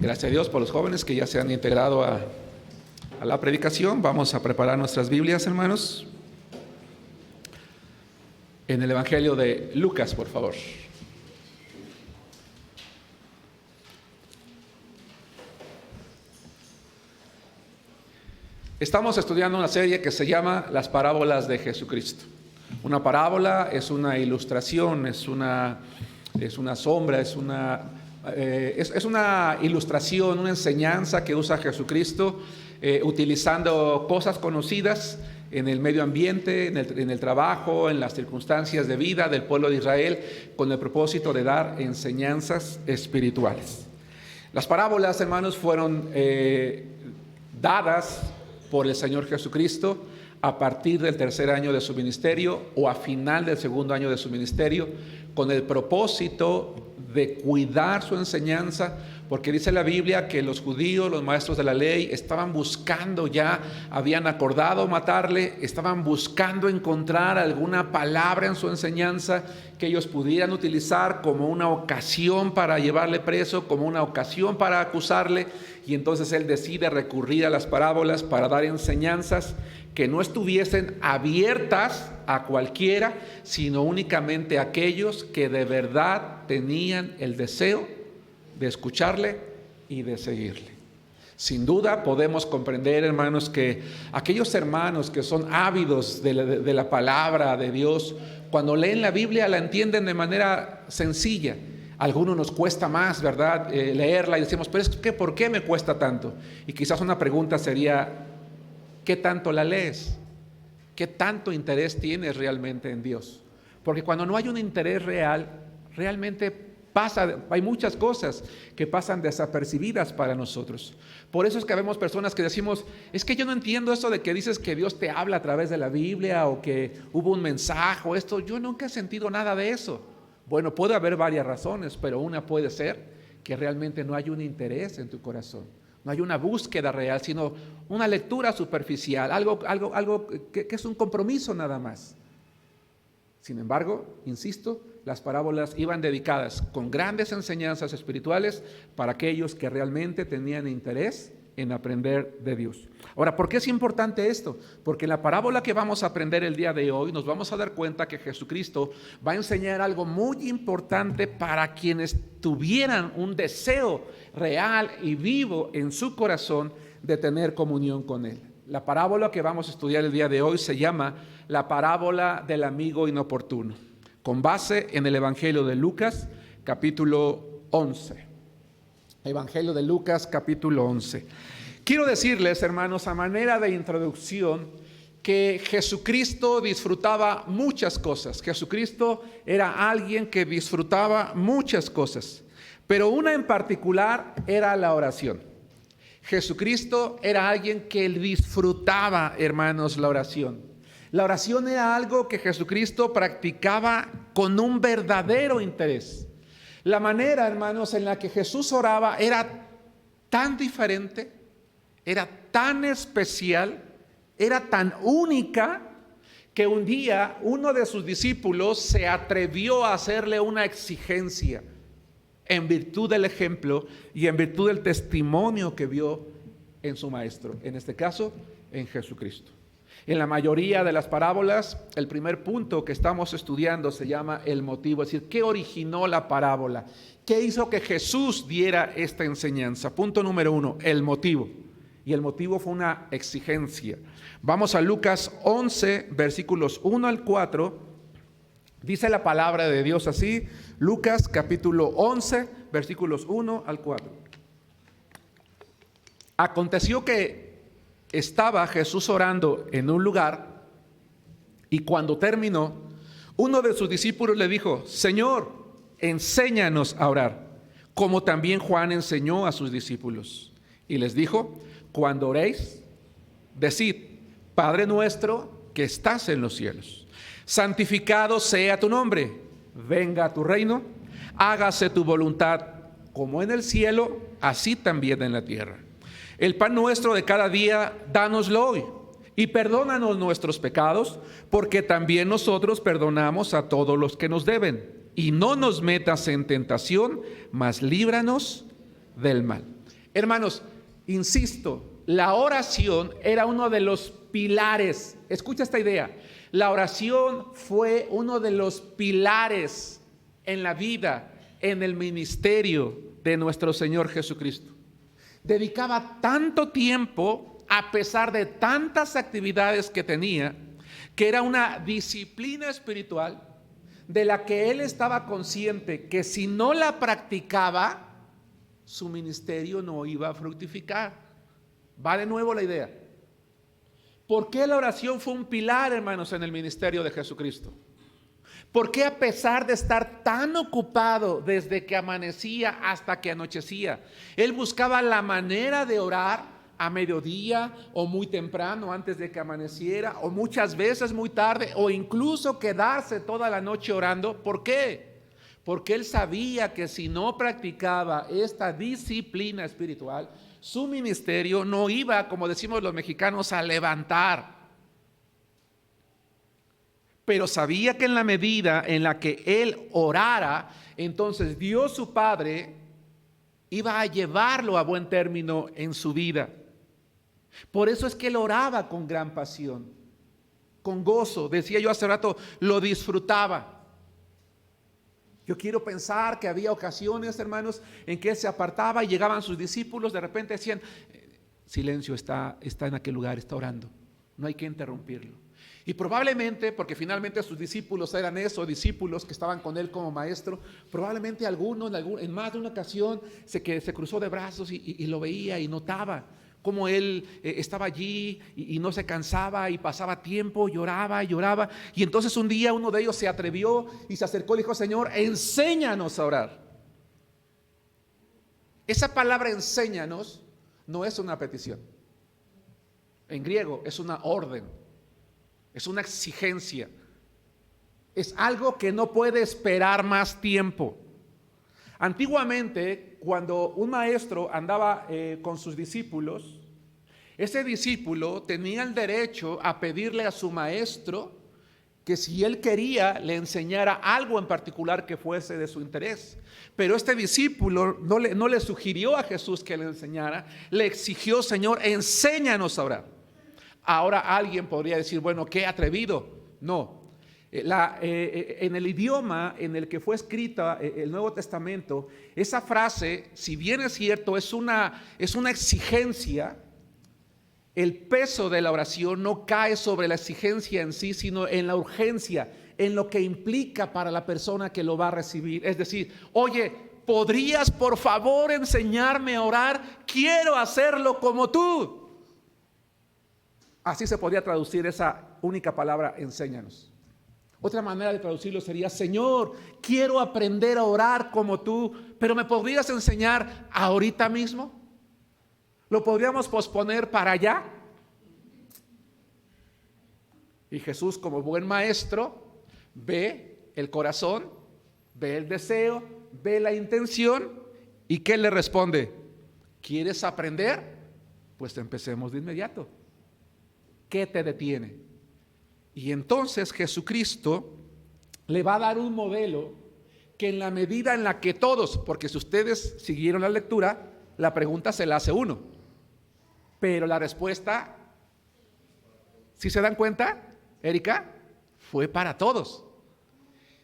Gracias a Dios por los jóvenes que ya se han integrado a la predicación. Vamos a preparar nuestras Biblias, hermanos. En el Evangelio de Lucas, por favor. Estamos estudiando una serie que se llama Las Parábolas de Jesucristo. Una parábola es una ilustración, es una sombra, es una ilustración, una enseñanza que usa Jesucristo utilizando cosas conocidas en el medio ambiente, en el trabajo, en las circunstancias de vida del pueblo de Israel, con el propósito de dar enseñanzas espirituales. Las parábolas, hermanos, fueron dadas por el Señor Jesucristo a partir del tercer año de su ministerio o a final del segundo año de su ministerio, con el propósito de cuidar su enseñanza, porque dice la Biblia que los judíos, los maestros de la ley, estaban buscando ya, habían acordado matarle, estaban buscando encontrar alguna palabra en su enseñanza que ellos pudieran utilizar como una ocasión para llevarle preso, como una ocasión para acusarle, y entonces él decide recurrir a las parábolas para dar enseñanzas que no estuviesen abiertas a cualquiera, sino únicamente a aquellos que de verdad tenían el deseo de escucharle y de seguirle. Sin duda podemos comprender, hermanos, que aquellos hermanos que son ávidos de la palabra de Dios, cuando leen la Biblia la entienden de manera sencilla. A algunos nos cuesta más, ¿verdad? Leerla y decimos, pero es que ¿por qué me cuesta tanto? Y quizás una pregunta sería, ¿qué tanto la lees? ¿Qué tanto interés tienes realmente en Dios? Porque cuando no hay un interés real, realmente hay muchas cosas que pasan desapercibidas para nosotros. Por eso es que vemos personas que decimos, es que yo no entiendo eso de que dices que Dios te habla a través de la Biblia o que hubo un mensaje o esto. Yo nunca he sentido nada de eso. Bueno, puede haber varias razones, pero una puede ser que realmente no hay un interés en tu corazón. No hay una búsqueda real, sino una lectura superficial, algo que es un compromiso nada más. Sin embargo, insisto, las parábolas iban dedicadas con grandes enseñanzas espirituales para aquellos que realmente tenían interés en aprender de Dios. Ahora, ¿por qué es importante esto? Porque en la parábola que vamos a aprender el día de hoy nos vamos a dar cuenta que Jesucristo va a enseñar algo muy importante para quienes tuvieran un deseo real y vivo en su corazón de tener comunión con Él. La parábola que vamos a estudiar el día de hoy se llama la parábola del amigo inoportuno, con base en el Evangelio de Lucas, capítulo 11. Evangelio de Lucas, capítulo 11. Quiero decirles, hermanos, a manera de introducción, que Jesucristo disfrutaba muchas cosas. Jesucristo era alguien que disfrutaba muchas cosas, pero una en particular era la oración. Jesucristo era alguien que disfrutaba, hermanos, la oración. La oración era algo que Jesucristo practicaba con un verdadero interés. La manera, hermanos, en la que Jesús oraba era tan diferente, era tan especial, era tan única, que un día uno de sus discípulos se atrevió a hacerle una exigencia en virtud del ejemplo y en virtud del testimonio que vio en su maestro, en este caso, en Jesucristo. En la mayoría de las parábolas, el primer punto que estamos estudiando se llama el motivo, es decir, ¿qué originó la parábola? ¿Qué hizo que Jesús diera esta enseñanza? Punto número 1, el motivo. Y el motivo fue una exigencia. Vamos a Lucas 11, versículos 1 al 4. Dice la palabra de Dios así, Lucas capítulo 11, versículos 1 al 4. Aconteció que estaba Jesús orando en un lugar y cuando terminó, uno de sus discípulos le dijo, Señor, enséñanos a orar, como también Juan enseñó a sus discípulos. Y les dijo, cuando oréis, decid, Padre nuestro que estás en los cielos, santificado sea tu nombre, venga a tu reino, hágase tu voluntad como en el cielo, así también en la tierra. El pan nuestro de cada día, dánoslo hoy, y perdónanos nuestros pecados, porque también nosotros perdonamos a todos los que nos deben. Y no nos metas en tentación, mas líbranos del mal. Hermanos, insisto, la oración era uno de los pilares. Escucha esta idea. La oración fue uno de los pilares en la vida, en el ministerio de nuestro Señor Jesucristo. Dedicaba tanto tiempo, a pesar de tantas actividades que tenía, que era una disciplina espiritual de la que él estaba consciente que si no la practicaba, su ministerio no iba a fructificar. Va de nuevo la idea. ¿Por qué la oración fue un pilar, hermanos, en el ministerio de Jesucristo? ¿Por qué a pesar de estar tan ocupado desde que amanecía hasta que anochecía, él buscaba la manera de orar a mediodía o muy temprano antes de que amaneciera, o muchas veces muy tarde, o incluso quedarse toda la noche orando? ¿Por qué? Porque él sabía que si no practicaba esta disciplina espiritual, su ministerio no iba, como decimos los mexicanos, a levantar. Pero sabía que en la medida en la que él orara, entonces Dios su Padre iba a llevarlo a buen término en su vida. Por eso es que él oraba con gran pasión, con gozo. Decía yo hace rato, lo disfrutaba. Yo quiero pensar que había ocasiones, hermanos, en que él se apartaba y llegaban sus discípulos, de repente decían, silencio, está en aquel lugar, está orando, no hay que interrumpirlo. Y probablemente, porque finalmente sus discípulos eran esos discípulos que estaban con él como maestro, probablemente alguno en más de una ocasión se cruzó de brazos y lo veía y notaba cómo él estaba allí y no se cansaba y pasaba tiempo, lloraba y lloraba. Y entonces un día uno de ellos se atrevió y se acercó y dijo, Señor, enséñanos a orar. Esa palabra enséñanos no es una petición. En griego es una orden, es una exigencia. Es algo que no puede esperar más tiempo. Antiguamente, cuando un maestro andaba con sus discípulos, ese discípulo tenía el derecho a pedirle a su maestro que si él quería le enseñara algo en particular que fuese de su interés. Pero este discípulo no le sugirió a Jesús que le enseñara, le exigió, Señor, enséñanos a orar. Ahora alguien podría decir, bueno, qué atrevido. No. En el idioma en el que fue escrita el Nuevo Testamento, esa frase, si bien es cierto, es una exigencia. El peso de la oración no cae sobre la exigencia en sí, sino en la urgencia, en lo que implica para la persona que lo va a recibir. Es decir, oye, ¿podrías por favor enseñarme a orar? Quiero hacerlo como tú. Así se podría traducir esa única palabra, enséñanos. Otra manera de traducirlo sería, Señor, quiero aprender a orar como tú, pero ¿me podrías enseñar ahorita mismo? ¿Lo podríamos posponer para allá? Y Jesús, como buen maestro, ve el corazón, ve el deseo, ve la intención, ¿y qué le responde? ¿Quieres aprender? Pues empecemos de inmediato. ¿Qué te detiene? Y entonces Jesucristo le va a dar un modelo que en la medida en la que todos, porque si ustedes siguieron la lectura, la pregunta se la hace uno, pero la respuesta, ¿sí se dan cuenta, Erika? Fue para todos.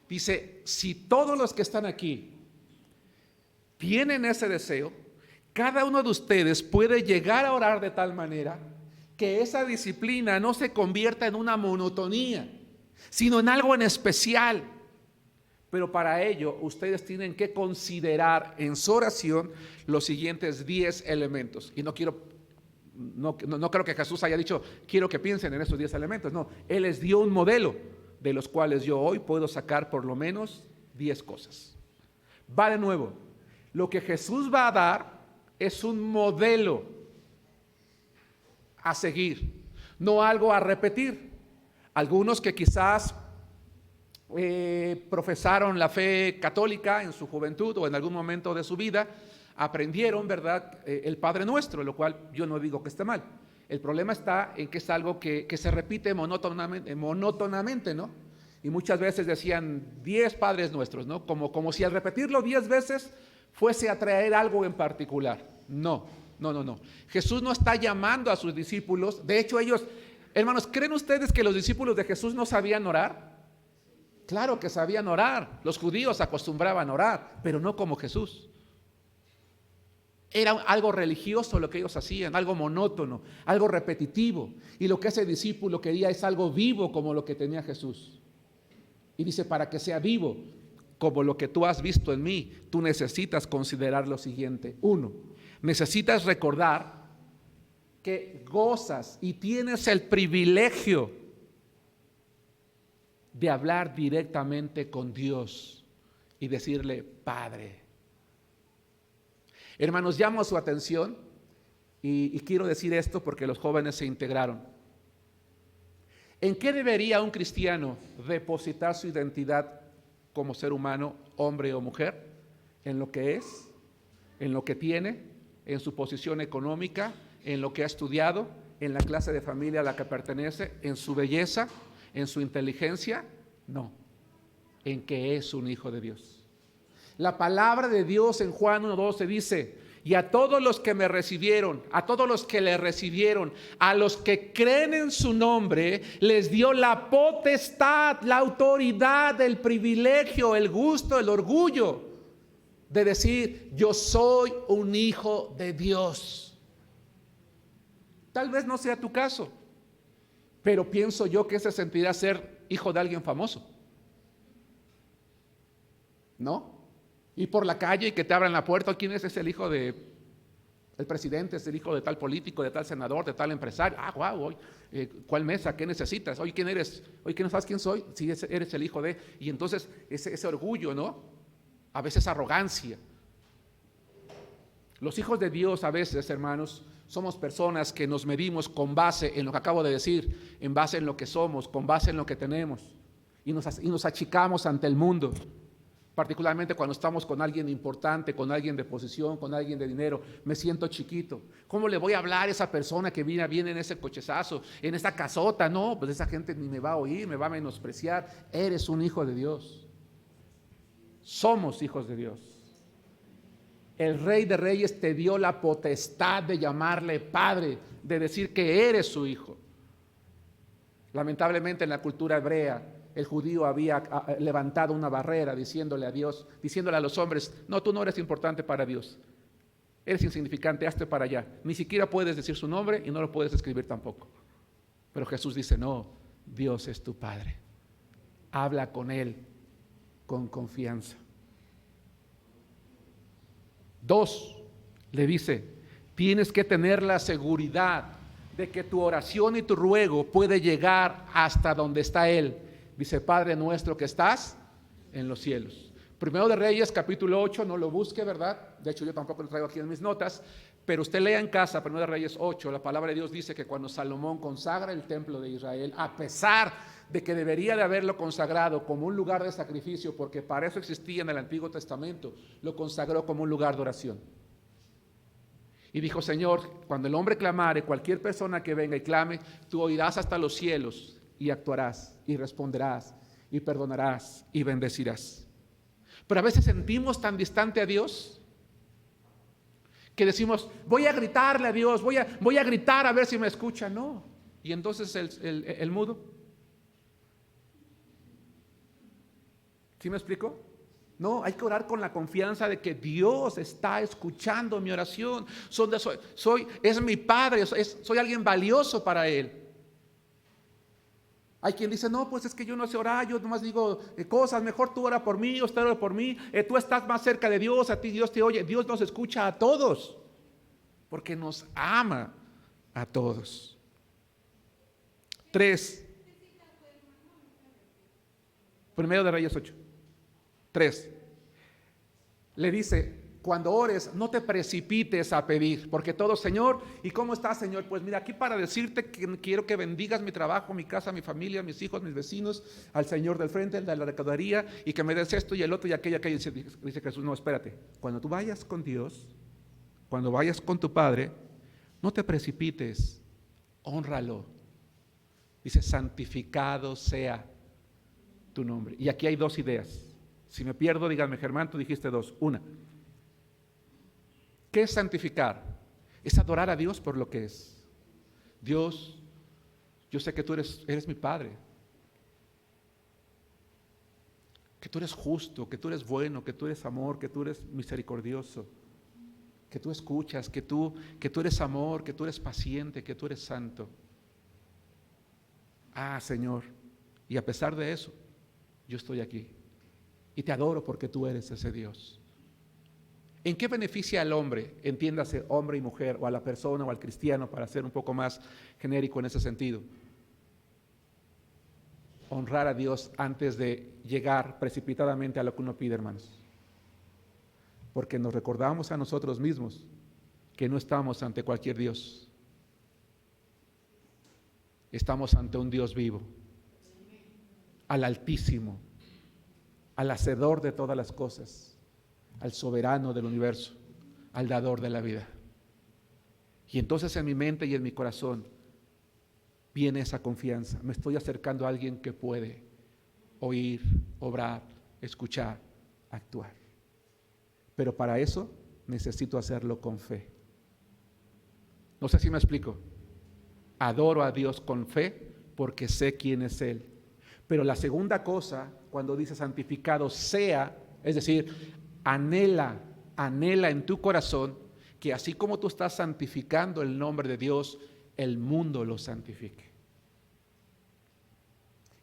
Dice, si todos los que están aquí tienen ese deseo, cada uno de ustedes puede llegar a orar de tal manera que esa disciplina no se convierta en una monotonía, sino en algo en especial. Pero para ello ustedes tienen que considerar en su oración los siguientes 10 elementos. Y no creo que Jesús haya dicho, quiero que piensen en esos 10 elementos. No, Él les dio un modelo de los cuales yo hoy puedo sacar por lo menos 10 cosas. Va de nuevo, lo que Jesús va a dar es un modelo a seguir, no algo a repetir. Algunos que quizás profesaron la fe católica en su juventud o en algún momento de su vida, aprendieron, ¿verdad?, el Padre Nuestro, lo cual yo no digo que esté mal. El problema está en que es algo que se repite monótonamente, ¿no? Y muchas veces decían 10 Padres Nuestros, ¿no? Como si al repetirlo 10 veces fuese a traer algo en particular. No, no, no, no. Jesús no está llamando a sus discípulos. De hecho, ellos, hermanos, ¿creen ustedes que los discípulos de Jesús no sabían orar? Claro que sabían orar. Los judíos acostumbraban a orar, pero no como Jesús. Era algo religioso lo que ellos hacían, algo monótono, algo repetitivo. Y lo que ese discípulo quería es algo vivo como lo que tenía Jesús. Y dice, para que sea vivo como lo que tú has visto en mí, tú necesitas considerar lo siguiente. 1, necesitas recordar que gozas y tienes el privilegio de hablar directamente con Dios y decirle, Padre. Hermanos, llamo su atención y quiero decir esto porque los jóvenes se integraron. ¿En qué debería un cristiano depositar su identidad como ser humano, hombre o mujer? En lo que es, en lo que tiene, en su posición económica, en lo que ha estudiado, en la clase de familia a la que pertenece, en su belleza, en su inteligencia. No, en que es un hijo de Dios. La palabra de Dios en Juan 1:12 dice, y a todos los que me recibieron, a todos los que le recibieron, a los que creen en su nombre, les dio la potestad, la autoridad, el privilegio, el gusto, el orgullo de decir, yo soy un hijo de Dios. Tal vez no sea tu caso, pero pienso yo que ese sentirá ser hijo de alguien famoso, ¿no? Ir por la calle y que te abran la puerta. ¿Quién es? Es el hijo de el presidente, es el hijo de tal político, de tal senador, de tal empresario. Wow, ¿cuál mesa? ¿Qué necesitas? Oye, ¿quién eres? Oye, ¿quién no sabes quién soy? Sí, eres el hijo de. Y entonces ese orgullo, ¿no? A veces arrogancia. Los hijos de Dios a veces, hermanos, somos personas que nos medimos con base en lo que acabo de decir, en base en lo que somos, con base en lo que tenemos. Y nos achicamos ante el mundo. Particularmente cuando estamos con alguien importante, con alguien de posición, con alguien de dinero, me siento chiquito. ¿Cómo le voy a hablar a esa persona que viene en ese cochezazo, en esa casota? No, pues esa gente ni me va a oír, me va a menospreciar. Eres un hijo de Dios. Somos hijos de Dios. El Rey de Reyes te dio la potestad de llamarle Padre, de decir que eres su hijo. Lamentablemente en la cultura hebrea, el judío había levantado una barrera diciéndole a Dios, diciéndole a los hombres, no, tú no eres importante para Dios, eres insignificante, hazte para allá. Ni siquiera puedes decir su nombre y no lo puedes escribir tampoco. Pero Jesús dice, no, Dios es tu Padre. Habla con Él con confianza. 2, le dice, tienes que tener la seguridad de que tu oración y tu ruego puede llegar hasta donde está Él. Dice, Padre nuestro que estás en los cielos. Primero de Reyes, capítulo 8, no lo busque, ¿verdad? De hecho, yo tampoco lo traigo aquí en mis notas, pero usted lea en casa, Primero de Reyes 8, la palabra de Dios dice que cuando Salomón consagra el templo de Israel, a pesar de que debería de haberlo consagrado como un lugar de sacrificio, porque para eso existía en el Antiguo Testamento, lo consagró como un lugar de oración. Y dijo, Señor, cuando el hombre clamare, cualquier persona que venga y clame, tú oirás hasta los cielos y actuarás y responderás y perdonarás y bendecirás. Pero a veces sentimos tan distante a Dios que decimos, voy a gritarle a Dios, voy a gritar a ver si me escucha. No. Y entonces el mudo. ¿Sí me explico? No, hay que orar con la confianza de que Dios está escuchando mi oración. Es mi Padre, soy alguien valioso para Él. Hay quien dice, no, pues es que yo no sé orar, yo nomás digo cosas, mejor tú ora por mí, usted ora por mí, tú estás más cerca de Dios, a ti Dios te oye. Dios nos escucha a todos, porque nos ama a todos. 3, Primero de Reyes 8. 3, le dice, cuando ores, no te precipites a pedir, porque todo, Señor, ¿y cómo estás, Señor? Pues mira, aquí para decirte que quiero que bendigas mi trabajo, mi casa, mi familia, mis hijos, mis vecinos, al Señor del frente, al de la recaudaría, y que me des esto y el otro y aquello. Dice Jesús, no, espérate, cuando tú vayas con Dios, cuando vayas con tu Padre, no te precipites, hónralo. Dice, santificado sea tu nombre. Y aquí hay 2 ideas. Si me pierdo, díganme, Germán, tú dijiste 2. Una, ¿Qué es santificar? Es adorar a Dios por lo que es. Dios, yo sé que tú eres mi Padre, que tú eres justo, que tú eres bueno, que tú eres amor, que tú eres misericordioso, que tú escuchas, que tú eres amor, que tú eres paciente, que tú eres santo. Ah, Señor, y a pesar de eso, yo estoy aquí y te adoro porque tú eres ese Dios. ¿En qué beneficia al hombre, entiéndase hombre y mujer, o a la persona o al cristiano, para ser un poco más genérico en ese sentido? Honrar a Dios antes de llegar precipitadamente a lo que uno pide, hermanos. Porque nos recordamos a nosotros mismos que no estamos ante cualquier Dios. Estamos ante un Dios vivo, al Altísimo, al Hacedor de todas las cosas, al Soberano del universo, al Dador de la vida. Y entonces en mi mente y en mi corazón viene esa confianza. Me estoy acercando a alguien que puede oír, obrar, escuchar, actuar. Pero para eso necesito hacerlo con fe. No sé si me explico. Adoro a Dios con fe porque sé quién es Él. Pero la segunda cosa, cuando dice santificado sea, es decir, anhela en tu corazón que así como tú estás santificando el nombre de Dios, el mundo lo santifique.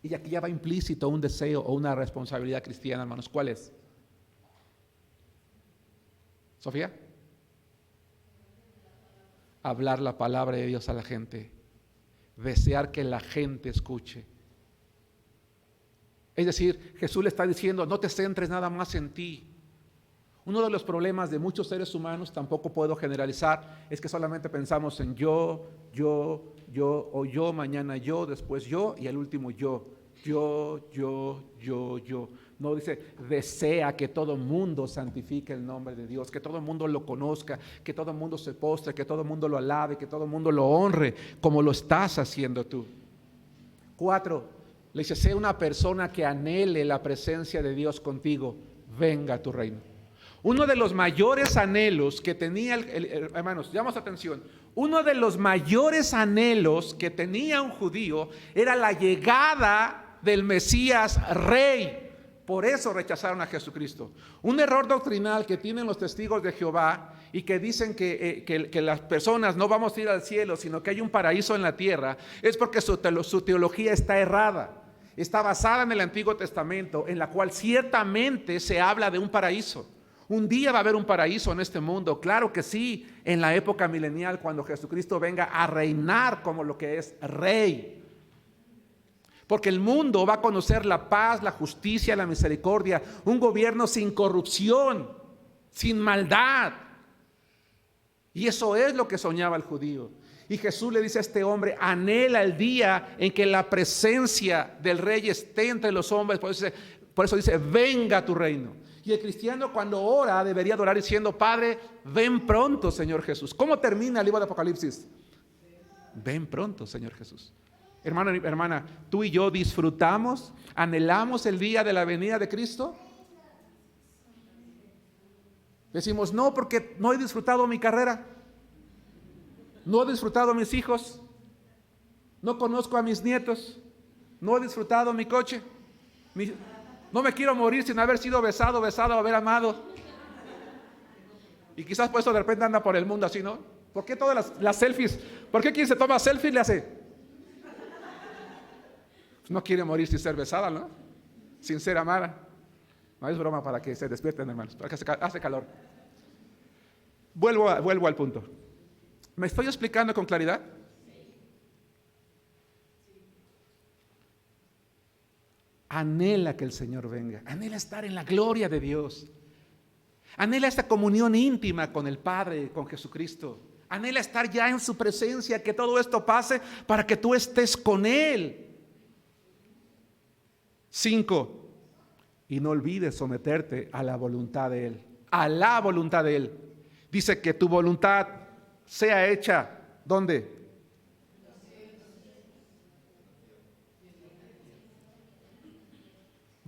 Y aquí ya va implícito un deseo o una responsabilidad cristiana, hermanos. ¿Cuál es? ¿Sofía? Hablar la palabra de Dios a la gente. Desear que la gente escuche. Es decir, Jesús le está diciendo, no te centres nada más en ti. Uno de los problemas de muchos seres humanos, tampoco puedo generalizar, es que solamente pensamos en yo, o yo, mañana yo, después yo y al último yo. Yo. No, dice, desea que todo mundo santifique el nombre de Dios, que todo mundo lo conozca, que todo mundo se postre, que todo mundo lo alabe, que todo mundo lo honre, como lo estás haciendo tú. 4, le dice, sé una persona que anhele la presencia de Dios contigo, venga a tu reino. Uno de los mayores anhelos que tenía, hermanos, llamamos atención, uno de los mayores anhelos que tenía un judío era la llegada del Mesías Rey. Por eso rechazaron a Jesucristo. Un error doctrinal que tienen los testigos de Jehová y que dicen que las personas no vamos a ir al cielo, sino que hay un paraíso en la tierra, es porque su teología está errada. Está basada en el Antiguo Testamento, en la cual ciertamente se habla de un paraíso. Un día va a haber un paraíso en este mundo, claro que sí, en la época milenial, cuando Jesucristo venga a reinar como lo que es Rey. Porque el mundo va a conocer la paz, la justicia, la misericordia, un gobierno sin corrupción, sin maldad. Y eso es lo que soñaba el judío. Y Jesús le dice a este hombre, anhela el día en que la presencia del Rey esté entre los hombres. Por eso dice, venga a tu reino. Y el cristiano cuando ora debería orar diciendo, Padre, ven pronto, Señor Jesús. ¿Cómo termina el libro de Apocalipsis? Ven pronto, Señor Jesús. Hermano y hermana, tú y yo disfrutamos, anhelamos el día de la venida de Cristo. Decimos, no, porque no he disfrutado mi carrera, no he disfrutado mis hijos, no conozco a mis nietos, no he disfrutado mi coche, no me quiero morir sin haber sido besado, haber amado. Y quizás por eso de repente anda por el mundo así, ¿no? ¿Por qué todas las selfies? ¿Por qué quien se toma selfie le hace? No quiere morir sin ser besada, ¿no? Sin ser amada. No es broma, para que se despierten, hermanos, porque hace calor. Vuelvo al punto. ¿Me estoy explicando con claridad? Anhela que el Señor venga, anhela estar en la gloria de Dios, anhela esta comunión íntima con el Padre, con Jesucristo, anhela estar ya en su presencia, que todo esto pase para que tú estés con Él. 5, y no olvides someterte a la voluntad de Él, a la voluntad de Él. Dice que tu voluntad sea hecha, ¿dónde?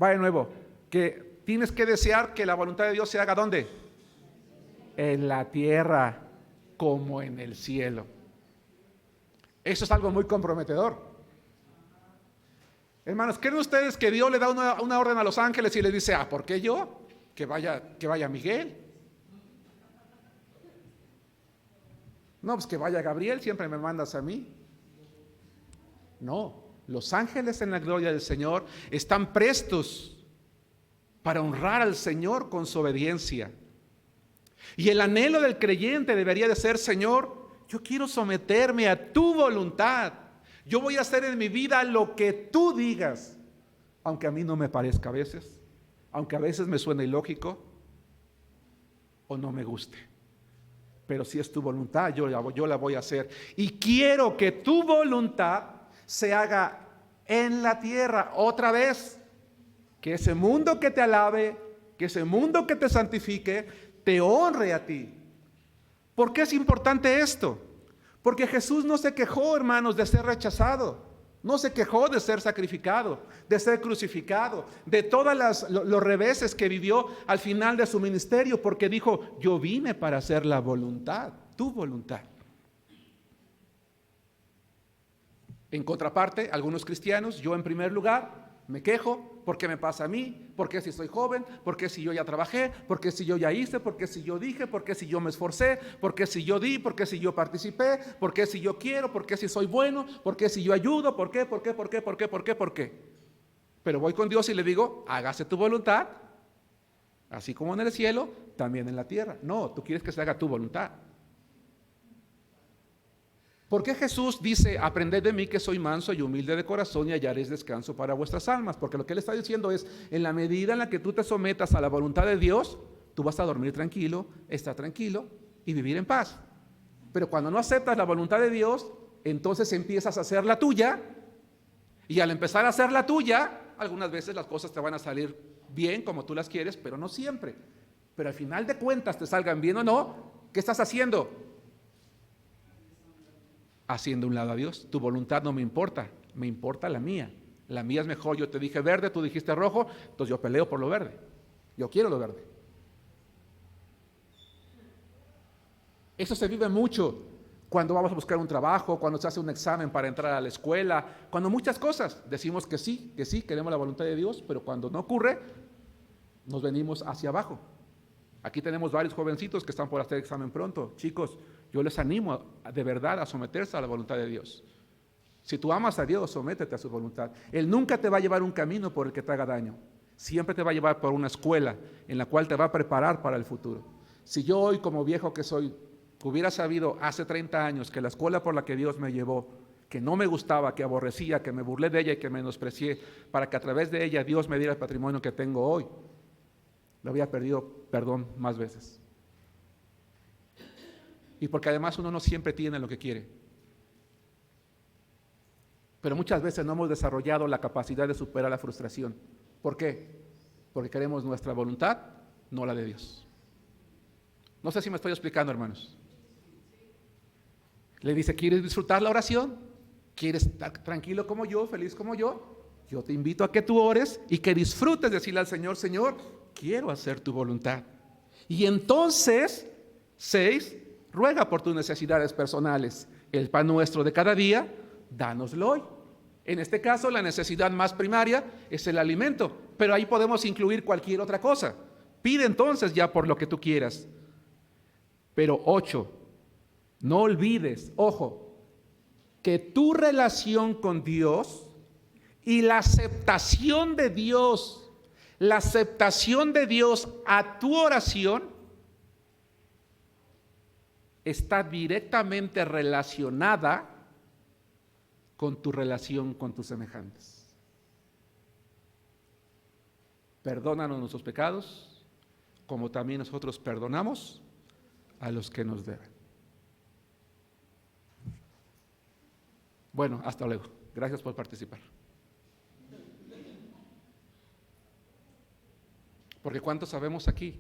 Va de nuevo, que tienes que desear que la voluntad de Dios se haga, ¿dónde? en la tierra como en el cielo. Eso es algo muy comprometedor. Hermanos, ¿creen ustedes que Dios le da una orden a los ángeles y les dice, ¿por qué yo? Que vaya Miguel. No, pues que vaya Gabriel, siempre me mandas a mí. No, los ángeles en la gloria del Señor están prestos para honrar al Señor con su obediencia. Y el anhelo del creyente debería de ser, Señor, yo quiero someterme a tu voluntad. Yo voy a hacer en mi vida lo que tú digas, aunque a mí no me parezca a veces, aunque a veces me suene ilógico o no me guste. Pero si es tu voluntad, yo la voy a hacer. Y quiero que tu voluntad se haga en la tierra otra vez. Que ese mundo que te alabe, que ese mundo que te santifique, te honre a ti. ¿Por qué es importante esto? Porque Jesús no se quejó, hermanos, de ser rechazado. No se quejó de ser sacrificado, de ser crucificado, de todos los reveses que vivió al final de su ministerio, porque dijo, yo vine para hacer la voluntad, tu voluntad. En contraparte, algunos cristianos, yo en primer lugar, me quejo, ¿por qué me pasa a mí? ¿Por qué si soy joven? ¿Por qué si yo ya trabajé? ¿Por qué si yo ya hice? ¿Por qué si yo dije? ¿Por qué si yo me esforcé? ¿Por qué si yo di? ¿Por qué si yo participé? ¿Por qué si yo quiero? ¿Por qué si soy bueno? ¿Por qué si yo ayudo? ¿Por qué? ¿Por qué? ¿Por qué? ¿Por qué? ¿Por qué? ¿Por qué? Pero voy con Dios y le digo, hágase tu voluntad, así como en el cielo, también en la tierra. No, tú quieres que se haga tu voluntad. ¿Por qué Jesús dice, aprended de mí que soy manso y humilde de corazón y hallaréis descanso para vuestras almas? Porque lo que Él está diciendo es, en la medida en la que tú te sometas a la voluntad de Dios, tú vas a dormir tranquilo, estar tranquilo y vivir en paz. Pero cuando no aceptas la voluntad de Dios, entonces empiezas a hacer la tuya, y al empezar a hacer la tuya, algunas veces las cosas te van a salir bien como tú las quieres, pero no siempre. Pero al final de cuentas, te salgan bien o no, ¿qué estás haciendo? Haciendo un lado a Dios. Tu voluntad no me importa, me importa la mía. La mía es mejor. Yo te dije verde, tú dijiste rojo, entonces yo peleo por lo verde. Yo quiero lo verde. Eso se vive mucho cuando vamos a buscar un trabajo, cuando se hace un examen para entrar a la escuela, cuando muchas cosas decimos que sí, queremos la voluntad de Dios, pero cuando no ocurre, nos venimos hacia abajo. Aquí tenemos varios jovencitos que están por hacer examen pronto. Chicos, yo les animo de verdad a someterse a la voluntad de Dios. Si tú amas a Dios, sométete a su voluntad. Él nunca te va a llevar un camino por el que te haga daño. Siempre te va a llevar por una escuela en la cual te va a preparar para el futuro. Si yo hoy, como viejo que soy, hubiera sabido hace 30 años que la escuela por la que Dios me llevó, que no me gustaba, que aborrecía, que me burlé de ella y que menosprecié, para que a través de ella Dios me diera el patrimonio que tengo hoy, lo había perdido, perdón, más veces. Y porque además uno no siempre tiene lo que quiere. Pero muchas veces no hemos desarrollado la capacidad de superar la frustración. ¿Por qué? Porque queremos nuestra voluntad, no la de Dios. No sé si me estoy explicando, hermanos. Le dice, ¿quieres disfrutar la oración? ¿Quieres estar tranquilo como yo, feliz como yo? Yo te invito a que tú ores y que disfrutes decirle al Señor, Señor, quiero hacer tu voluntad. Y entonces, 6, ruega por tus necesidades personales. El pan nuestro de cada día, dánoslo hoy. En este caso, la necesidad más primaria es el alimento, pero ahí podemos incluir cualquier otra cosa. Pide entonces ya por lo que tú quieras. Pero 8, no olvides, ojo, que tu relación con Dios y la aceptación de Dios a tu oración está directamente relacionada con tu relación con tus semejantes. Perdónanos nuestros pecados, como también nosotros perdonamos a los que nos deben. Bueno, hasta luego. Gracias por participar. Porque ¿cuántos sabemos aquí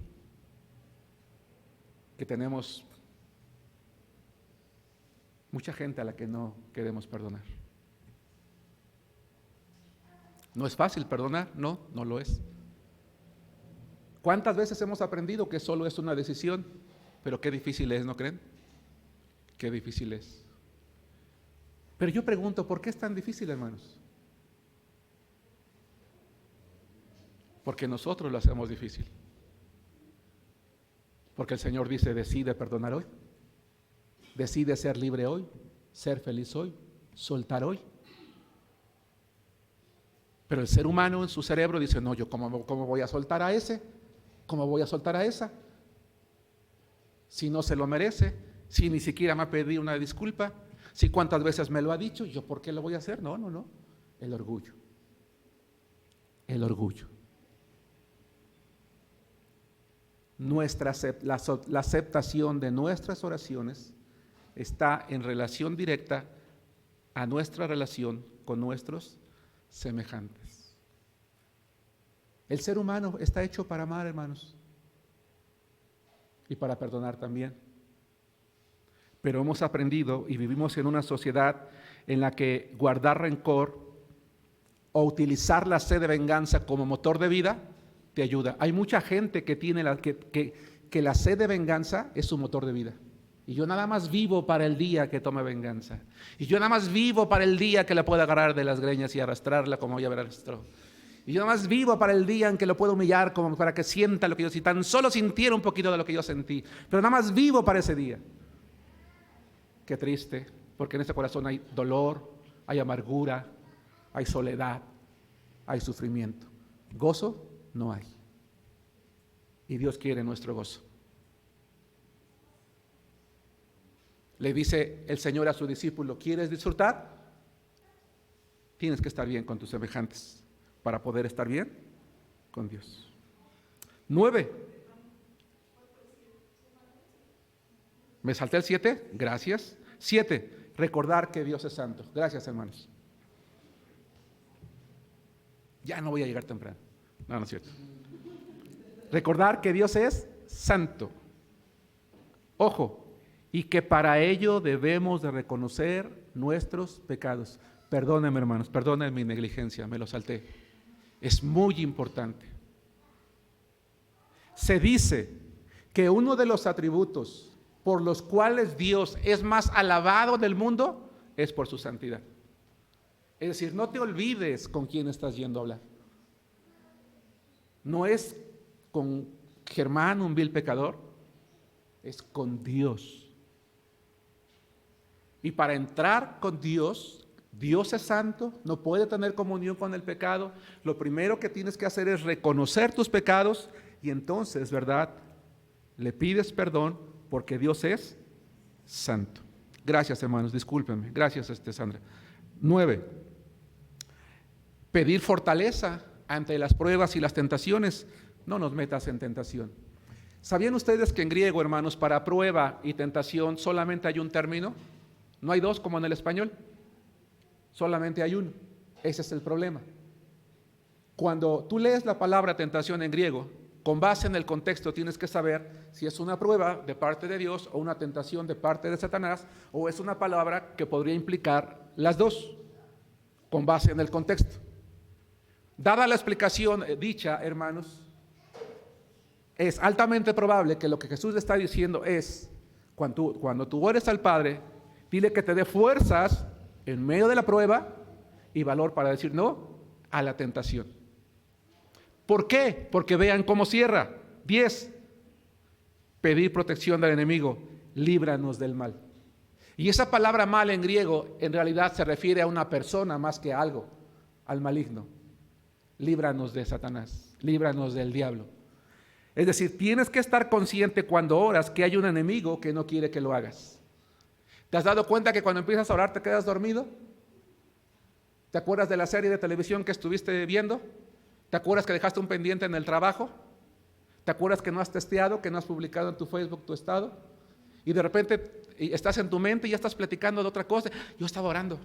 que tenemos mucha gente a la que no queremos perdonar? ¿No es fácil perdonar? No, no lo es. ¿Cuántas veces hemos aprendido que solo es una decisión Pero qué difícil es, ¿no creen? Qué difícil es. Pero yo pregunto, ¿por qué es tan difícil, hermanos? Porque nosotros lo hacemos difícil. Porque el Señor dice, decide perdonar hoy. Decide ser libre hoy, ser feliz hoy, soltar hoy. Pero el ser humano en su cerebro dice, no, yo ¿cómo voy a soltar a ese? ¿Cómo voy a soltar a esa? Si no se lo merece, si ni siquiera me ha pedido una disculpa, si cuántas veces me lo ha dicho, ¿yo por qué lo voy a hacer? No. El orgullo. El orgullo. La aceptación de nuestras oraciones está en relación directa a nuestra relación con nuestros semejantes. El ser humano está hecho para amar, hermanos, y para perdonar también. Pero hemos aprendido y vivimos en una sociedad en la que guardar rencor o utilizar la sed de venganza como motor de vida te ayuda. Hay mucha gente que tiene que la sed de venganza es su motor de vida. Y yo nada más vivo para el día que tome venganza. Y yo nada más vivo para el día que la pueda agarrar de las greñas y arrastrarla como ya arrastró. Y yo nada más vivo para el día en que lo puedo humillar como para que sienta lo que yo, si tan solo sintiera un poquito de lo que yo sentí. Pero nada más vivo para ese día. Qué triste, porque en ese corazón hay dolor, hay amargura, hay soledad, hay sufrimiento. Gozo no hay. Y Dios quiere nuestro gozo. Le dice el Señor a su discípulo, ¿quieres disfrutar? Tienes que estar bien con tus semejantes para poder estar bien con Dios. 9. ¿Me salté el 7? Gracias. 7. Recordar que Dios es santo. Gracias, hermanos. Ya no voy a llegar temprano. No es cierto. Recordar que Dios es santo. Ojo, y que para ello debemos de reconocer nuestros pecados. Perdónenme, hermanos, perdónenme mi negligencia, me lo salté. Es muy importante. Se dice que uno de los atributos por los cuales Dios es más alabado del mundo es por su santidad. Es decir, no te olvides con quién estás yendo a hablar. No es con Germán, un vil pecador, es con Dios. Y para entrar con Dios, Dios es santo, no puede tener comunión con el pecado. Lo primero que tienes que hacer es reconocer tus pecados y entonces, ¿verdad? Le pides perdón porque Dios es santo. Gracias, hermanos, discúlpenme. Gracias, Sandra. 9. Pedir fortaleza ante las pruebas y las tentaciones. No nos metas en tentación. ¿Sabían ustedes que en griego, hermanos, para prueba y tentación solamente hay un término? No hay dos como en el español. Solamente hay uno. Ese es el problema. Cuando tú lees la palabra tentación en griego, con base en el contexto tienes que saber si es una prueba de parte de Dios o una tentación de parte de Satanás, o es una palabra que podría implicar las dos, con base en el contexto. Dada la explicación dicha, hermanos, es altamente probable que lo que Jesús le está diciendo es, cuando tú ores al Padre, dile que te dé fuerzas en medio de la prueba y valor para decir no a la tentación. ¿Por qué? Porque vean cómo cierra. 10. Pedir protección del enemigo. Líbranos del mal. Y esa palabra mal en griego en realidad se refiere a una persona más que a algo, al maligno. Líbranos de Satanás, líbranos del diablo. Es decir, tienes que estar consciente cuando oras que hay un enemigo que no quiere que lo hagas. ¿Te has dado cuenta que cuando empiezas a orar te quedas dormido? ¿Te acuerdas de la serie de televisión que estuviste viendo? ¿Te acuerdas que dejaste un pendiente en el trabajo? ¿Te acuerdas que no has testeado, que no has publicado en tu Facebook tu estado? Y de repente estás en tu mente y ya estás platicando de otra cosa. Yo estaba orando.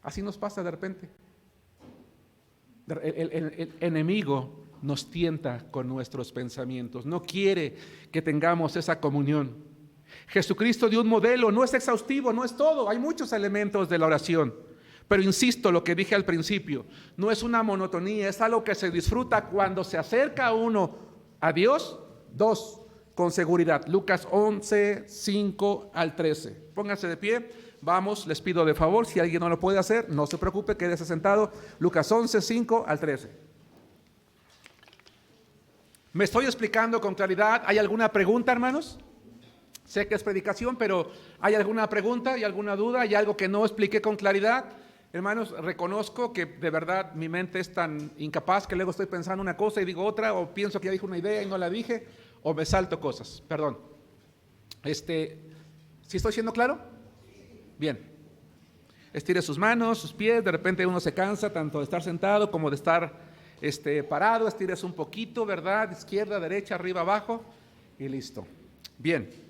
Así nos pasa de repente. El enemigo nos tienta con nuestros pensamientos. No quiere que tengamos esa comunión. Jesucristo dio un modelo, no es exhaustivo, no es todo. Hay muchos elementos de la oración. Pero insisto, lo que dije al principio, no es una monotonía, es algo que se disfruta cuando se acerca a uno A Dios, 2, con seguridad. Lucas 11, 5 al 13. Pónganse de pie. Vamos, les pido de favor, si alguien no lo puede hacer, no se preocupe, quédese sentado. Lucas 11, 5 al 13. ¿Me estoy explicando con claridad? ¿Hay alguna pregunta, hermanos? Sé que es predicación, pero ¿hay alguna pregunta? ¿Hay alguna duda? ¿Hay algo que no expliqué con claridad? Hermanos, reconozco que de verdad mi mente es tan incapaz que luego estoy pensando una cosa y digo otra, o pienso que ya dije una idea y no la dije, o me salto cosas. Perdón. ¿Sí estoy siendo claro? Bien. Estire sus manos, sus pies. De repente uno se cansa tanto de estar sentado como de estar parado. Estires un poquito, ¿verdad? Izquierda, derecha, arriba, abajo y listo. Bien.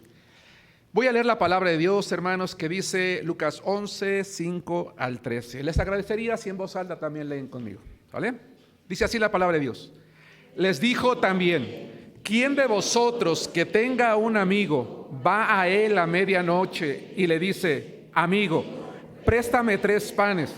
Voy a leer la palabra de Dios, hermanos, que dice Lucas 11, 5 al 13. Les agradecería si en voz alta también leen conmigo, ¿vale? Dice así la palabra de Dios. Les dijo también: ¿quién de vosotros que tenga un amigo va a él a medianoche y le dice: amigo, préstame 3 panes,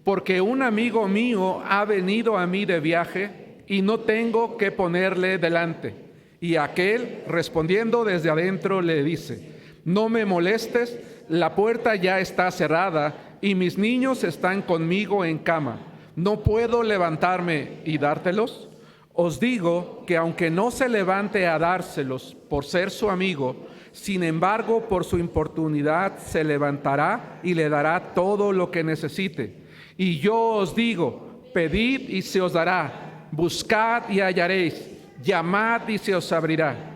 porque un amigo mío ha venido a mí de viaje y no tengo que ponerle delante? Y aquel, respondiendo desde adentro, le dice: no me molestes, la puerta ya está cerrada y mis niños están conmigo en cama. ¿No puedo levantarme y dártelos? Os digo que aunque no se levante a dárselos por ser su amigo, sin embargo, por su importunidad se levantará y le dará todo lo que necesite. Y yo os digo: pedid y se os dará, buscad y hallaréis, llamad y se os abrirá.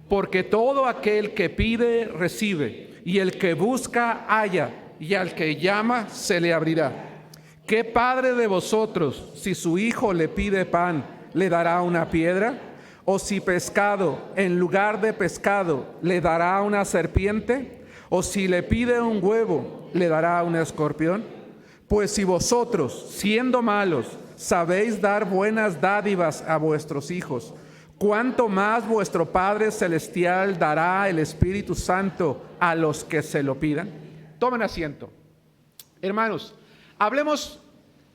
Porque todo aquel que pide, recibe, y el que busca, halla, y al que llama, se le abrirá. ¿Qué padre de vosotros, si su hijo le pide pan, le dará una piedra? ¿O si pescado, en lugar de pescado, le dará una serpiente? ¿O si le pide un huevo, le dará un escorpión? Pues si vosotros, siendo malos, sabéis dar buenas dádivas a vuestros hijos, ¿cuánto más vuestro Padre Celestial dará el Espíritu Santo a los que se lo pidan? Tomen asiento. Hermanos, hablemos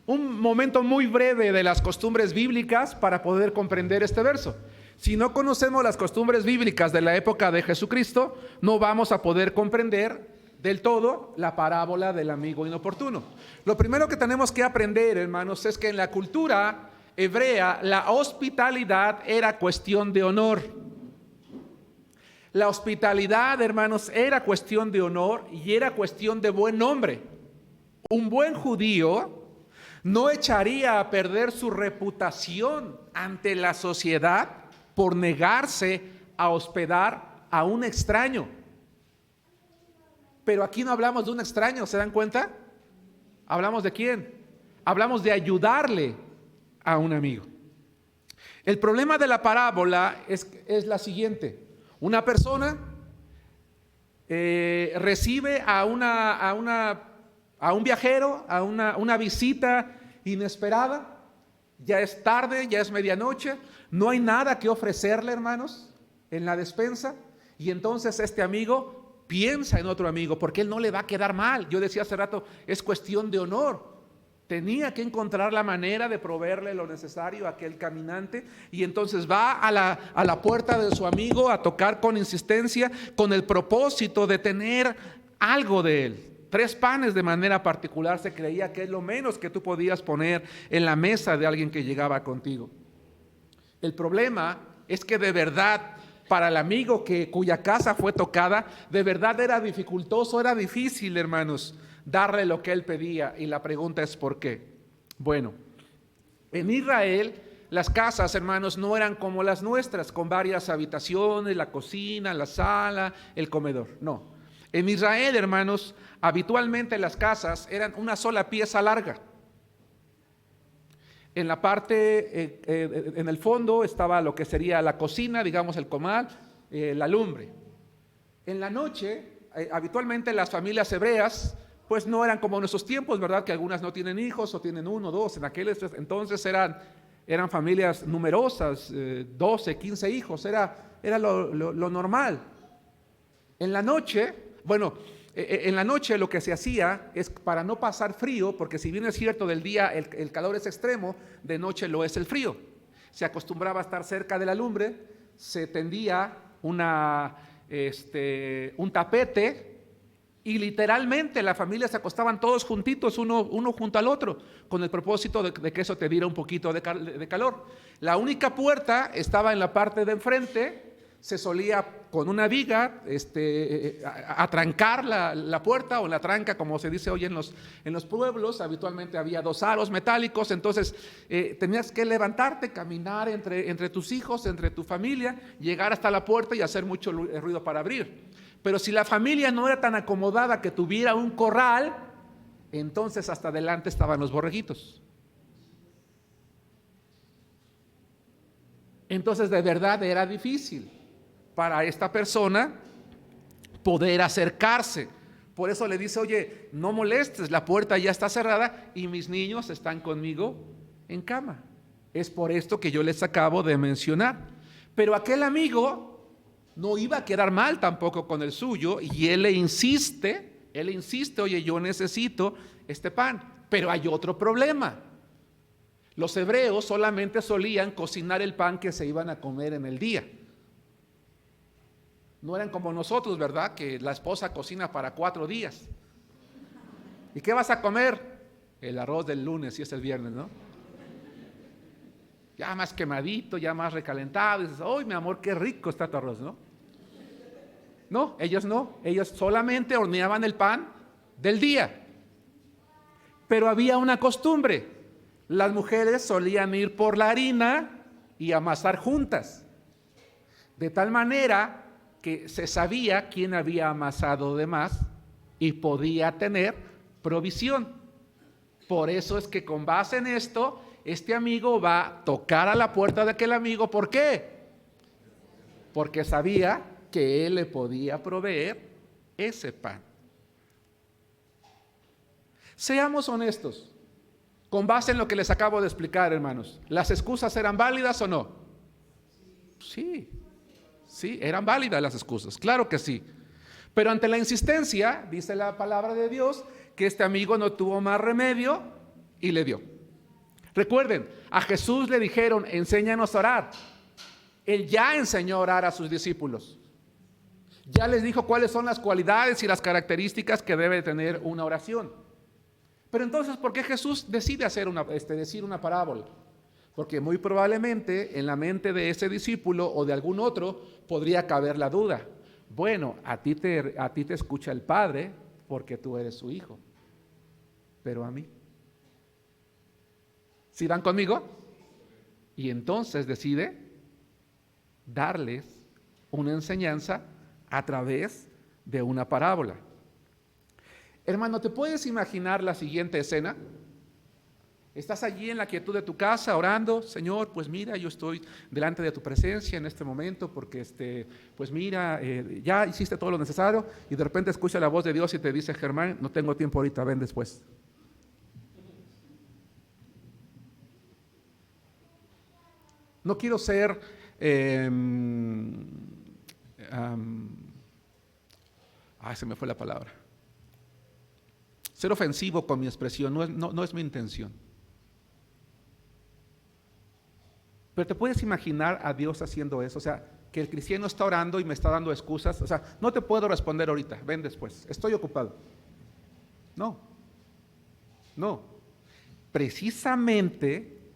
un momento muy breve de las costumbres bíblicas para poder comprender este verso. Si no conocemos las costumbres bíblicas de la época de Jesucristo, no vamos a poder comprender del todo la parábola del amigo inoportuno. Lo primero que tenemos que aprender, hermanos, es que en la cultura hebrea, la hospitalidad era cuestión de honor. La hospitalidad, hermanos, era cuestión de honor y era cuestión de buen nombre. Un buen judío no echaría a perder su reputación ante la sociedad por negarse a hospedar a un extraño. Pero aquí no hablamos de un extraño, ¿se dan cuenta? ¿Hablamos de quién? Hablamos de ayudarle a un amigo. El problema de la parábola es la siguiente: una persona recibe a un viajero, a una visita inesperada. Ya es tarde, ya es medianoche, no hay nada que ofrecerle, hermanos, en la despensa, y entonces este amigo piensa en otro amigo porque él no le va a quedar mal. Yo decía hace rato, es cuestión de honor. Tenía que encontrar la manera de proveerle lo necesario a aquel caminante, y entonces va a la puerta de su amigo a tocar con insistencia, con el propósito de tener algo de él. 3 panes de manera particular se creía que es lo menos que tú podías poner en la mesa de alguien que llegaba contigo. El problema es que de verdad, para el amigo cuya casa fue tocada, de verdad era dificultoso, era difícil, hermanos, darle lo que él pedía. Y la pregunta es ¿por qué? Bueno, en Israel las casas, hermanos, no eran como las nuestras, con varias habitaciones, la cocina, la sala, el comedor. No, en Israel, hermanos, habitualmente las casas eran una sola pieza larga. En la parte, en el fondo estaba lo que sería la cocina, digamos el comal, la lumbre. En la noche, habitualmente las familias hebreas, pues no eran como nuestros tiempos, ¿verdad? Que algunas no tienen hijos o tienen 1 o 2. En aquel entonces eran familias numerosas, 12, 15 hijos, era lo normal. En la noche, en la noche lo que se hacía es, para no pasar frío, porque si bien es cierto del día el calor es extremo, de noche lo es el frío. Se acostumbraba a estar cerca de la lumbre, se tendía un tapete y literalmente la familia se acostaban todos juntitos, uno junto al otro, con el propósito de que eso te diera un poquito de calor. La única puerta estaba en la parte de enfrente. Se solía con una viga atrancar la puerta, o la tranca, como se dice hoy en los pueblos. Habitualmente había 2 aros metálicos, entonces tenías que levantarte, caminar entre tus hijos, entre tu familia, llegar hasta la puerta y hacer mucho ruido para abrir. Pero si la familia no era tan acomodada que tuviera un corral, entonces hasta adelante estaban los borreguitos. Entonces de verdad era difícil para esta persona poder acercarse. Por eso le dice: oye, no molestes, la puerta ya está cerrada y mis niños están conmigo en cama. Es por esto que yo les acabo de mencionar. Pero aquel amigo no iba a quedar mal tampoco con el suyo, y él le insiste, oye, yo necesito este pan. Pero hay otro problema. Los hebreos solamente solían cocinar el pan que se iban a comer en el día. No eran como nosotros, ¿verdad? Que la esposa cocina para 4 días. ¿Y qué vas a comer? El arroz del lunes, si es el viernes, ¿no? Ya más quemadito, ya más recalentado. Y dices: ¡ay, mi amor, qué rico está tu arroz!, ¿no? No, ellos solamente horneaban el pan del día. Pero había una costumbre: las mujeres solían ir por la harina y amasar juntas, de tal manera que se sabía quién había amasado de más y podía tener provisión. Por eso es que con base en esto, este amigo va a tocar a la puerta de aquel amigo. ¿Por qué? Porque sabía que él le podía proveer ese pan. Seamos honestos, con base en lo que les acabo de explicar, hermanos, ¿las excusas eran válidas o no? Sí, eran válidas las excusas, claro que sí. Pero ante la insistencia, dice la palabra de Dios, que este amigo no tuvo más remedio y le dio. Recuerden, a Jesús le dijeron: enséñanos a orar. Él ya enseñó a orar a sus discípulos. Ya les dijo cuáles son las cualidades y las características que debe tener una oración. Pero entonces, ¿por qué Jesús decide decir una parábola? Porque muy probablemente en la mente de ese discípulo o de algún otro podría caber la duda: bueno, a ti te escucha el Padre porque tú eres su hijo, pero a mí. ¿Sí van conmigo? Y entonces decide darles una enseñanza a través de una parábola. Hermano, ¿te puedes imaginar la siguiente escena? Estás allí en la quietud de tu casa orando: Señor, pues mira, yo estoy delante de tu presencia en este momento porque pues mira, ya hiciste todo lo necesario, y de repente escucha la voz de Dios y te dice: Germán, no tengo tiempo ahorita, ven después. No quiero ser se me fue la palabra. Ser ofensivo con mi expresión, no es mi intención. Pero te puedes imaginar a Dios haciendo eso, o sea, que el cristiano está orando y me está dando excusas. O sea, no te puedo responder ahorita, ven después, estoy ocupado. No.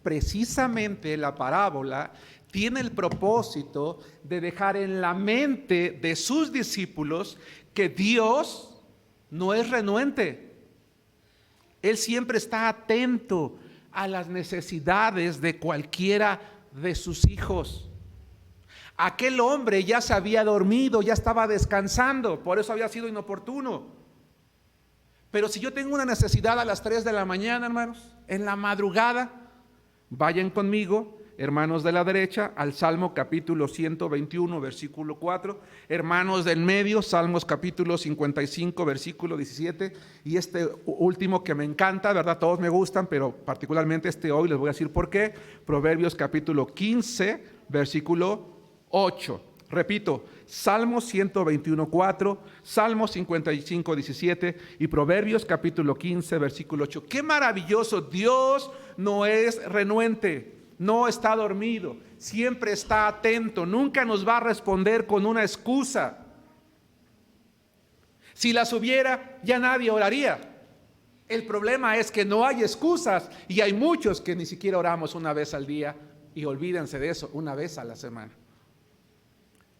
Precisamente la parábola tiene el propósito de dejar en la mente de sus discípulos que Dios no es renuente. Él siempre está atento a las necesidades de cualquiera de sus hijos. Aquel hombre ya se había dormido, ya estaba descansando, por eso había sido inoportuno. Pero si yo tengo una necesidad a las 3 de la mañana, hermanos, en la madrugada, vayan conmigo, hermanos de la derecha, al Salmo capítulo 121, versículo 4, hermanos del medio, Salmos capítulo 55, versículo 17, y este último que me encanta, ¿verdad? Todos me gustan, pero particularmente hoy les voy a decir por qué, Proverbios capítulo 15, versículo 8. Repito, Salmos 121, 4, Salmos 55, 17 y Proverbios capítulo 15, versículo 8. ¡Qué maravilloso! Dios no es renuente. no está dormido, siempre está atento, nunca nos va a responder con una excusa. Si las hubiera, ya nadie oraría. El problema es que no hay excusas y hay muchos que ni siquiera oramos una vez al día, y olvídense de eso, una vez a la semana.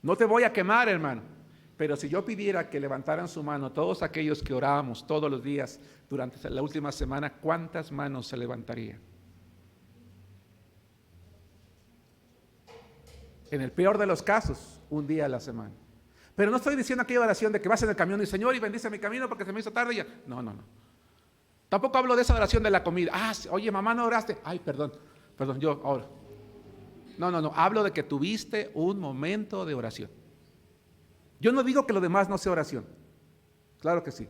No te voy a quemar, hermano, pero si yo pidiera que levantaran su mano todos aquellos que orábamos todos los días durante la última semana, ¿cuántas manos se levantarían? En el peor de los casos, un día a la semana. Pero no estoy diciendo aquella oración de que vas en el camión y Señor y bendice mi camino porque se me hizo tarde ya. No. Tampoco hablo de esa oración de la comida. Oye, mamá, ¿no oraste? Ay, perdón, yo ahora. No. Hablo de que tuviste un momento de oración. Yo no digo que lo demás no sea oración. Claro que sí.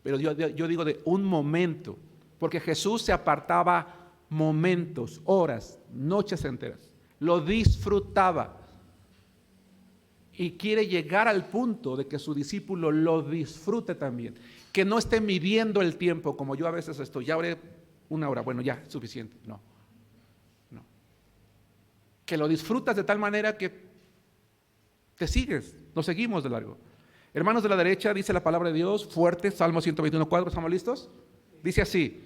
Pero yo digo de un momento. Porque Jesús se apartaba momentos, horas, noches enteras. Lo disfrutaba. Y quiere llegar al punto de que su discípulo lo disfrute también. Que no esté midiendo el tiempo como yo a veces estoy. Ya oré 1 hora, bueno, ya, suficiente. No. Que lo disfrutas de tal manera que te sigues, nos seguimos de largo. Hermanos de la derecha, dice la palabra de Dios, fuerte, Salmo 121:4, ¿estamos listos? Dice así: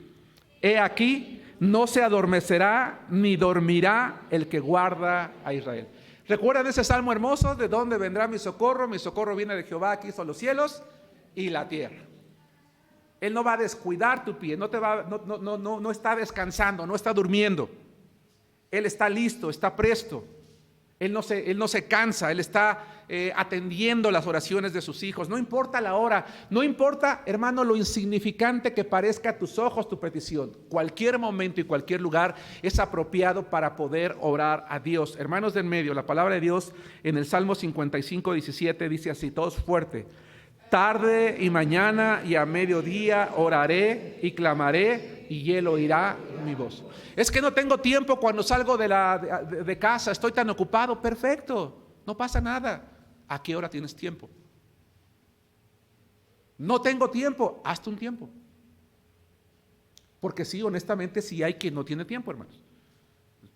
he aquí, no se adormecerá ni dormirá el que guarda a Israel. ¿Recuerdan ese salmo hermoso? ¿De dónde vendrá mi socorro? Mi socorro viene de Jehová, que hizo los cielos y la tierra. Él no va a descuidar tu pie, no está descansando, no está durmiendo. Él está listo, está presto. Él no se cansa, Él está atendiendo las oraciones de sus hijos. No importa la hora, no importa, hermano, lo insignificante que parezca a tus ojos tu petición. Cualquier momento y cualquier lugar es apropiado para poder orar a Dios. Hermanos del medio, la palabra de Dios en el Salmo 55:17 dice así, todos fuerte: tarde y mañana y a mediodía oraré y clamaré y Él oirá mi voz. Es que no tengo tiempo cuando salgo de casa, estoy tan ocupado. Perfecto, no pasa nada. ¿A qué hora tienes tiempo? No tengo tiempo, hazte un tiempo. Porque sí, honestamente, sí hay quien no tiene tiempo, hermanos.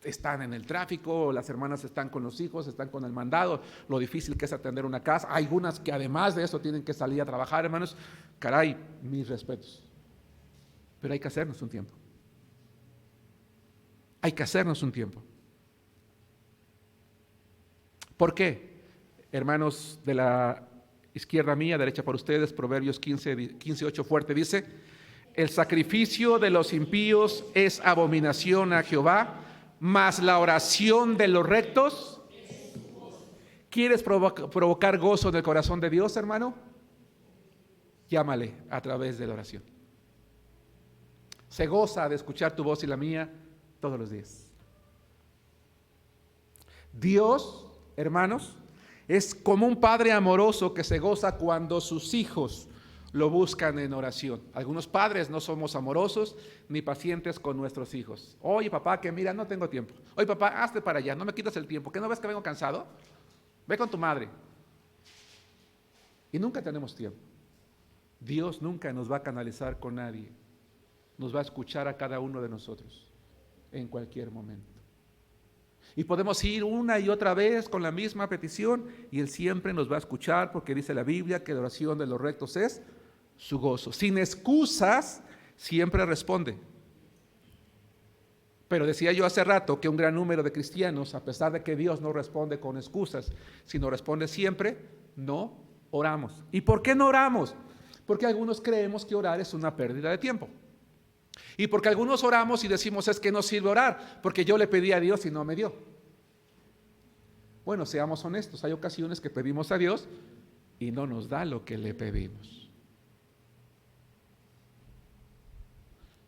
Están en el tráfico, las hermanas están con los hijos, están con el mandado, lo difícil que es atender una casa. Hay algunas que además de eso tienen que salir a trabajar, hermanos. Caray, mis respetos. Pero hay que hacernos un tiempo. Hay que hacernos un tiempo. ¿Por qué? Hermanos de la izquierda mía, derecha para ustedes, Proverbios 15:8 fuerte dice: el sacrificio de los impíos es abominación a Jehová, mas la oración de los rectos. ¿Quieres provocar gozo en el corazón de Dios, hermano? Llámale a través de la oración. Se goza de escuchar tu voz y la mía todos los días. Dios, hermanos, es como un padre amoroso que se goza cuando sus hijos lo buscan en oración. Algunos padres no somos amorosos ni pacientes con nuestros hijos. Oye, papá, que mira, no tengo tiempo. Oye, papá, hazte para allá, no me quitas el tiempo. ¿Qué no ves que vengo cansado? Ve con tu madre. Y nunca tenemos tiempo. Dios nunca nos va a canalizar con nadie. Nos va a escuchar a cada uno de nosotros en cualquier momento. Y podemos ir una y otra vez con la misma petición y Él siempre nos va a escuchar, porque dice la Biblia que la oración de los rectos es su gozo. Sin excusas, siempre responde. Pero decía yo hace rato que un gran número de cristianos, a pesar de que Dios no responde con excusas, sino responde siempre, no oramos. ¿Y por qué no oramos? Porque algunos creemos que orar es una pérdida de tiempo. Y porque algunos oramos y decimos, es que no sirve orar, porque yo le pedí a Dios y no me dio. Bueno, seamos honestos, hay ocasiones que pedimos a Dios y no nos da lo que le pedimos.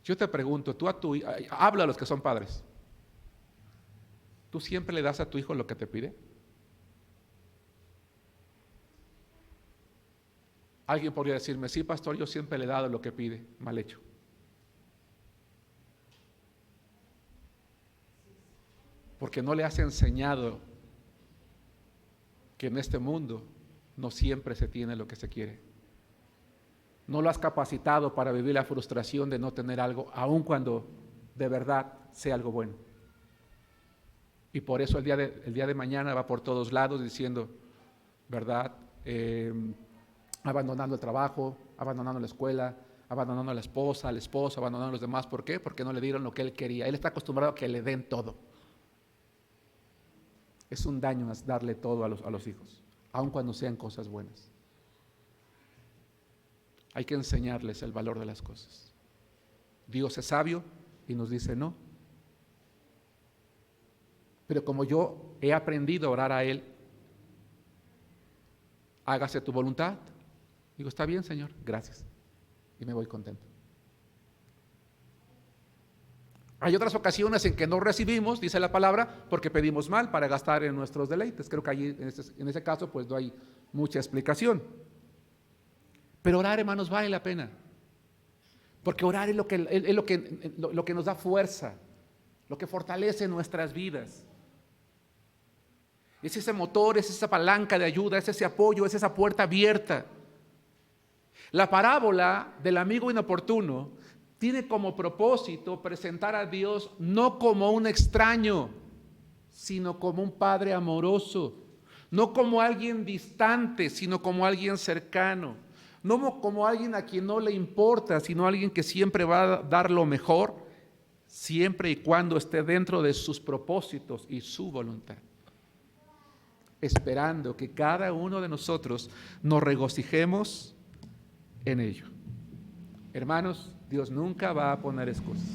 Yo te pregunto, habla a los que son padres. ¿Tú siempre le das a tu hijo lo que te pide? Alguien podría decirme, sí, pastor, yo siempre le he dado lo que pide. Mal hecho. Porque no le has enseñado que en este mundo no siempre se tiene lo que se quiere. No lo has capacitado para vivir la frustración de no tener algo, aun cuando de verdad sea algo bueno. Y por eso el día de mañana va por todos lados diciendo, ¿verdad? Abandonando el trabajo, abandonando la escuela, abandonando a la esposa, al esposo, abandonando a los demás. ¿Por qué? Porque no le dieron lo que él quería. Él está acostumbrado a que le den todo. Es un daño darle todo a los hijos, aun cuando sean cosas buenas. Hay que enseñarles el valor de las cosas. Dios es sabio y nos dice no. Pero como yo he aprendido a orar a Él, hágase tu voluntad. Digo, está bien, Señor, gracias. Y me voy contento. Hay otras ocasiones en que no recibimos, dice la palabra, porque pedimos mal para gastar en nuestros deleites. Creo que allí, en ese caso, pues no hay mucha explicación. Pero orar, hermanos, vale la pena. Porque orar es lo que nos da fuerza, lo que fortalece nuestras vidas. Es ese motor, es esa palanca de ayuda, es ese apoyo, es esa puerta abierta. La parábola del amigo inoportuno tiene como propósito presentar a Dios no como un extraño, sino como un Padre amoroso, no como alguien distante, sino como alguien cercano, no como alguien a quien no le importa, sino alguien que siempre va a dar lo mejor, siempre y cuando esté dentro de sus propósitos y su voluntad, esperando que cada uno de nosotros nos regocijemos en ello. Hermanos, Dios nunca va a poner excusas.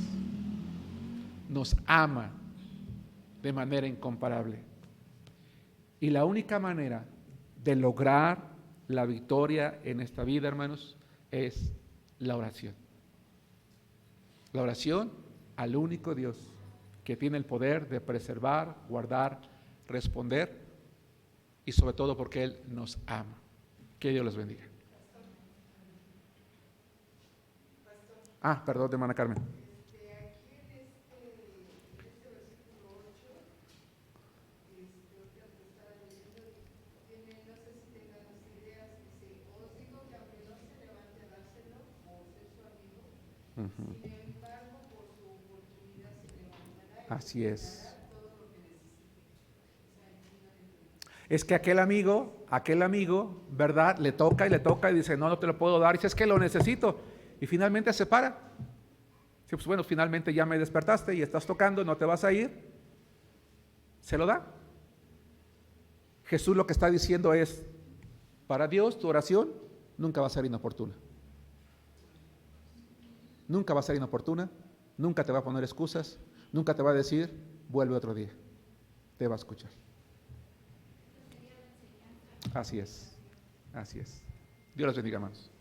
Nos ama de manera incomparable. Y la única manera de lograr la victoria en esta vida, hermanos, es la oración. La oración al único Dios que tiene el poder de preservar, guardar, responder y sobre todo porque Él nos ama. Que Dios los bendiga. Perdón, hermana Carmen. Aquí en este versículo 8, ahorita que estaba leyendo, tiene, no sé si tengan las ideas, dice, os digo que aunque no se levante a dárselo o ser su amigo, sin embargo, por su oportunidad se levantará y Así le es. dará todo lo que necesite. O sea, aquí no le entiendo. Es que aquel amigo, ¿verdad? Le toca y dice, no, no te lo puedo dar. Y dice, es que lo necesito. Y finalmente se para. Sí, pues bueno, finalmente ya me despertaste y estás tocando, no te vas a ir. Se lo da. Jesús lo que está diciendo es, para Dios tu oración nunca va a ser inoportuna. Nunca va a ser inoportuna, nunca te va a poner excusas, nunca te va a decir, vuelve otro día. Te va a escuchar. Así es, así es. Dios los bendiga, hermanos.